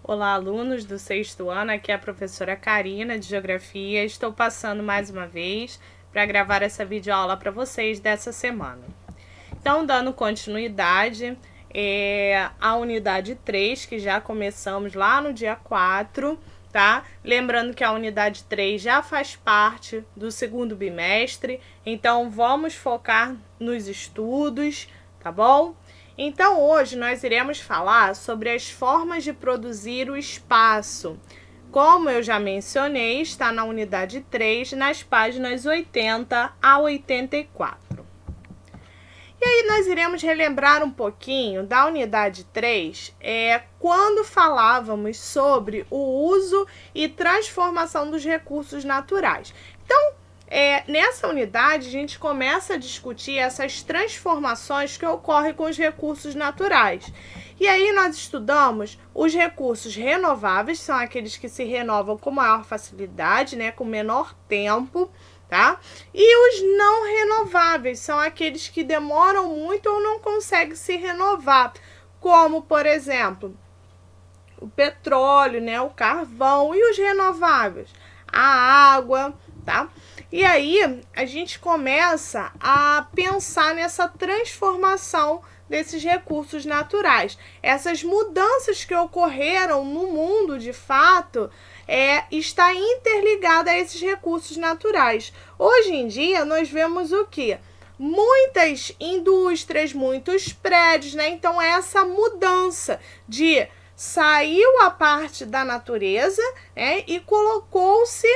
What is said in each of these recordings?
Olá, alunos do sexto ano, aqui é a professora Karina, de Geografia. Estou passando mais uma vez para gravar essa videoaula para vocês dessa semana. Então, dando continuidade à unidade 3, que já começamos lá no dia 4, tá? Lembrando que a unidade 3 já faz parte do segundo bimestre, então vamos focar nos estudos, tá bom? Então, hoje nós iremos falar sobre as formas de produzir o espaço. Como eu já mencionei, está na unidade 3, nas páginas 80 a 84. E aí nós iremos relembrar um pouquinho da unidade 3, quando falávamos sobre o uso e transformação dos recursos naturais. Então, nessa unidade, a gente começa a discutir essas transformações que ocorrem com os recursos naturais. E aí nós estudamos os recursos renováveis, são aqueles que se renovam com maior facilidade, né, com menor tempo, tá? E os não renováveis, são aqueles que demoram muito ou não conseguem se renovar, como, por exemplo, o petróleo, né, o carvão, e os renováveis, a água, tá? E aí a gente começa a pensar nessa transformação desses recursos naturais. Essas mudanças que ocorreram no mundo, de fato, está interligada a esses recursos naturais. Hoje em dia, nós vemos o quê? Muitas indústrias, muitos prédios, né? Então, essa mudança de saiu a parte da natureza, né, e colocou-se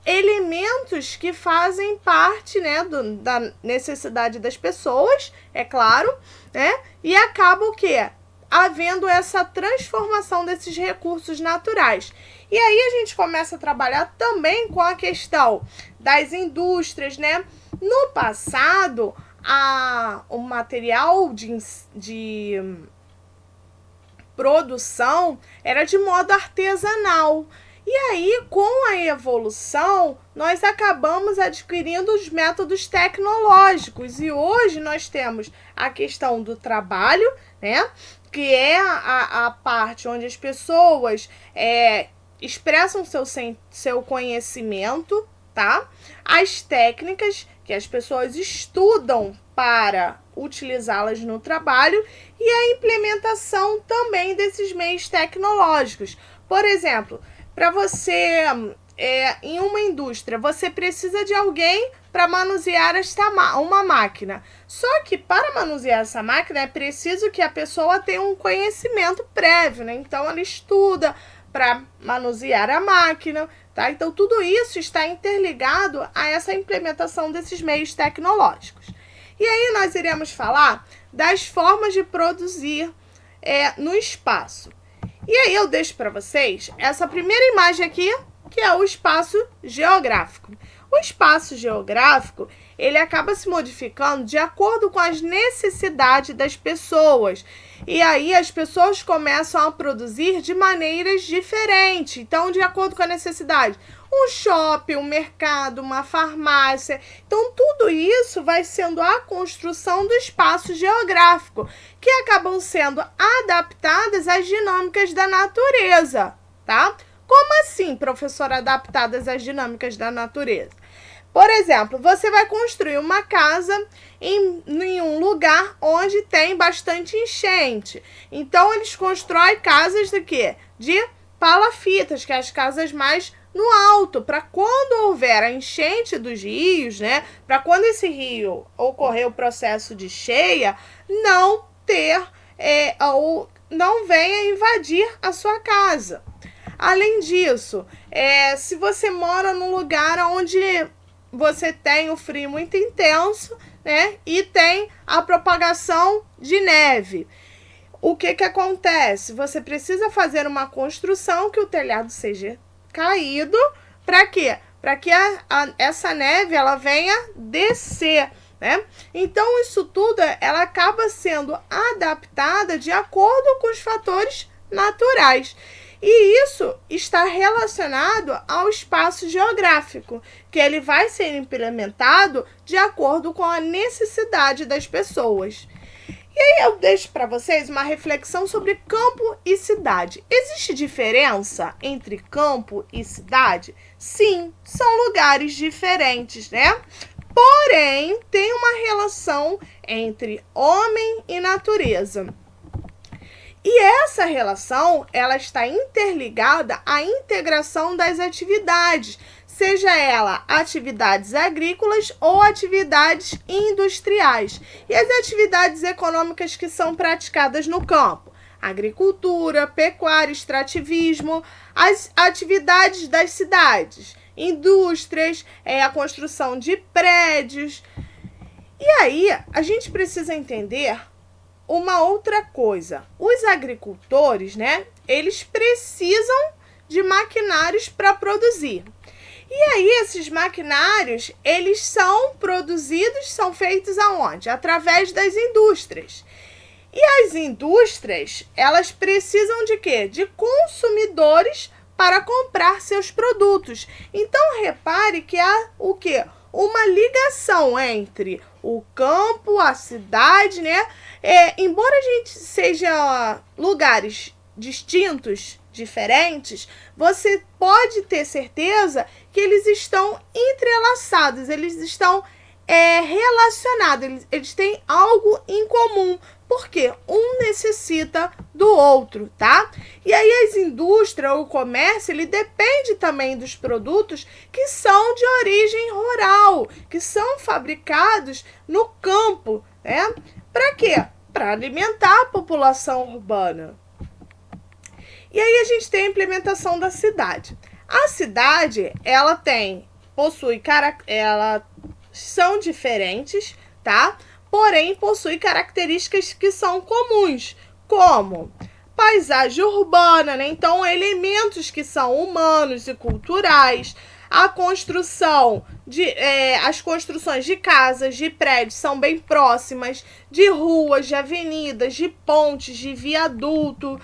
elementos que fazem parte, né, da necessidade das pessoas, é claro, né, e acaba o quê? Havendo essa transformação desses recursos naturais. E aí a gente começa a trabalhar também com a questão das indústrias, né? No passado, o material de produção era de modo artesanal. E aí, com a evolução, nós acabamos adquirindo os métodos tecnológicos. E hoje nós temos a questão do trabalho, né? Que é a parte onde as pessoas expressam seu conhecimento, tá? As técnicas que as pessoas estudam para utilizá-las no trabalho e a implementação também desses meios tecnológicos. Por exemplo, para você, em uma indústria, você precisa de alguém para manusear uma máquina. Só que para manusear essa máquina é preciso que a pessoa tenha um conhecimento prévio, né? Então ela estuda para manusear a máquina, tá? Então tudo isso está interligado a essa implementação desses meios tecnológicos. E aí nós iremos falar das formas de produzir no espaço. E aí eu deixo para vocês essa primeira imagem aqui, que é o espaço geográfico. O espaço geográfico, ele acaba se modificando de acordo com as necessidades das pessoas. E aí as pessoas começam a produzir de maneiras diferentes. Então, de acordo com a necessidade, um shopping, um mercado, uma farmácia. Então, tudo isso vai sendo a construção do espaço geográfico, que acabam sendo adaptadas às dinâmicas da natureza, tá? Como assim, professora, adaptadas às dinâmicas da natureza? Por exemplo, você vai construir uma casa em um lugar onde tem bastante enchente. Então, eles constroem casas de quê? De palafitas, que é as casas mais no alto, para quando houver a enchente dos rios, né? Para quando esse rio ocorrer o processo de cheia, não ter ou não venha invadir a sua casa. Além disso, se você mora num lugar onde você tem o frio muito intenso, né? E tem a propagação de neve. O que acontece? Você precisa fazer uma construção que o telhado seja caído. Para quê? Para que essa neve ela venha descer, né? Então, isso tudo ela acaba sendo adaptada de acordo com os fatores naturais. E isso está relacionado ao espaço geográfico, que ele vai ser implementado de acordo com a necessidade das pessoas. E aí eu deixo para vocês uma reflexão sobre campo e cidade. Existe diferença entre campo e cidade? Sim, são lugares diferentes, né? Porém, tem uma relação entre homem e natureza. E essa relação, ela está interligada à integração das atividades, seja ela atividades agrícolas ou atividades industriais. E as atividades econômicas que são praticadas no campo: agricultura, pecuária, extrativismo, as atividades das cidades, indústrias, a construção de prédios. E aí, a gente precisa entender uma outra coisa. Os agricultores, né, eles precisam de maquinários para produzir. E aí, esses maquinários, eles são produzidos, são feitos aonde? Através das indústrias. E as indústrias, elas precisam de quê? De consumidores para comprar seus produtos. Então, repare que há o quê? Uma ligação entre o campo, a cidade, né? Embora a gente seja lugares distintos, diferentes, você pode ter certeza que eles estão entrelaçados, eles estão relacionados, eles têm algo em comum, porque um necessita do outro, tá? E aí as indústrias, o comércio, ele depende também dos produtos que são de origem rural, que são fabricados no campo, né? Para quê? Para alimentar a população urbana. E aí a gente tem a implementação da cidade. A cidade, ela são diferentes, tá? Porém, possui características que são comuns, como paisagem urbana, né? Então, elementos que são humanos e culturais. As construções de casas, de prédios são bem próximas, de ruas, de avenidas, de pontes, de viaduto.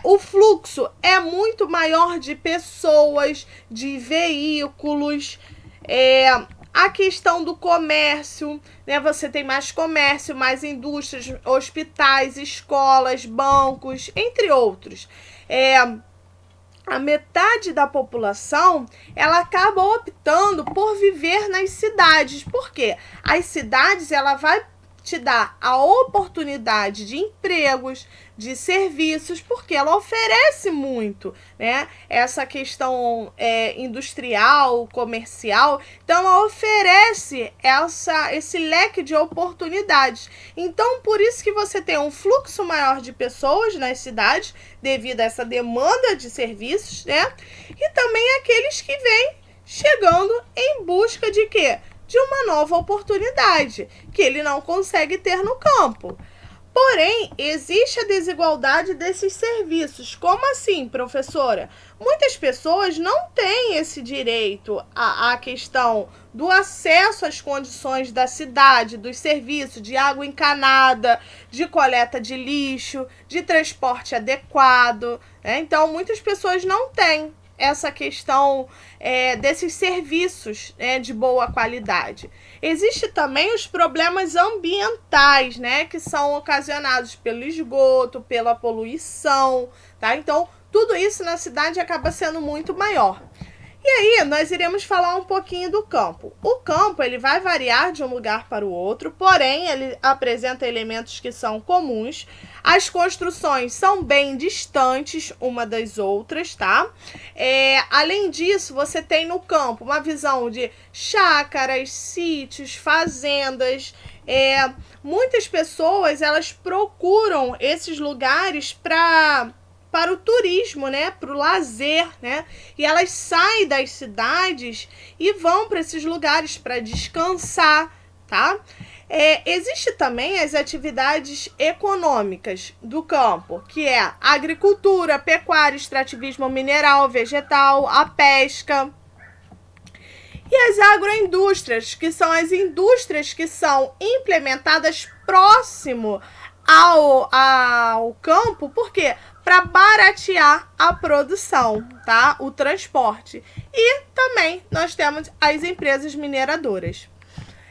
O fluxo é muito maior de pessoas, de veículos. A questão do comércio, né? Você tem mais comércio, mais indústrias, hospitais, escolas, bancos, entre outros. A metade da população, ela acaba optando por viver nas cidades. Por quê? As cidades, ela vai te dar a oportunidade de empregos, de serviços, porque ela oferece muito, né? Essa questão industrial, comercial, então ela oferece esse leque de oportunidades. Então, por isso que você tem um fluxo maior de pessoas nas cidades, devido a essa demanda de serviços, né? E também aqueles que vêm chegando em busca de quê? De uma nova oportunidade, que ele não consegue ter no campo. Porém, existe a desigualdade desses serviços. Como assim, professora? Muitas pessoas não têm esse direito à questão do acesso às condições da cidade, dos serviços de água encanada, de coleta de lixo, de transporte adequado, né? Então, muitas pessoas não têm essa questão desses serviços, né, de boa qualidade. Existem também os problemas ambientais, né, que são ocasionados pelo esgoto, pela poluição, tá? Então, tudo isso na cidade acaba sendo muito maior. E aí, nós iremos falar um pouquinho do campo. O campo, ele vai variar de um lugar para o outro, porém, ele apresenta elementos que são comuns. As construções são bem distantes uma das outras, tá? Além disso, você tem no campo uma visão de chácaras, sítios, fazendas. Muitas pessoas, elas procuram esses lugares para o turismo, né, para o lazer, né, e elas saem das cidades e vão para esses lugares para descansar, tá? Existe também as atividades econômicas do campo, que é a agricultura, pecuária, extrativismo mineral, vegetal, a pesca. E as agroindústrias, que são as indústrias que são implementadas próximo ao campo, por quê? Para baratear a produção, tá? O transporte. E também nós temos as empresas mineradoras.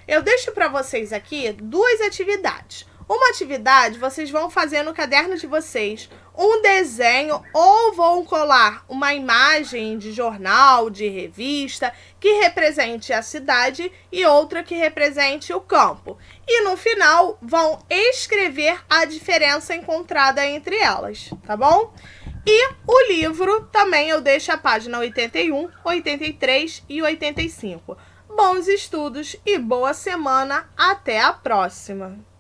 Eu deixo para vocês aqui duas atividades. Uma atividade vocês vão fazer no caderno de vocês um desenho ou vão colar uma imagem de jornal, de revista, que represente a cidade e outra que represente o campo. E no final vão escrever a diferença encontrada entre elas, tá bom? E o livro também eu deixo a página 81, 83 e 85. Bons estudos e boa semana. Até a próxima!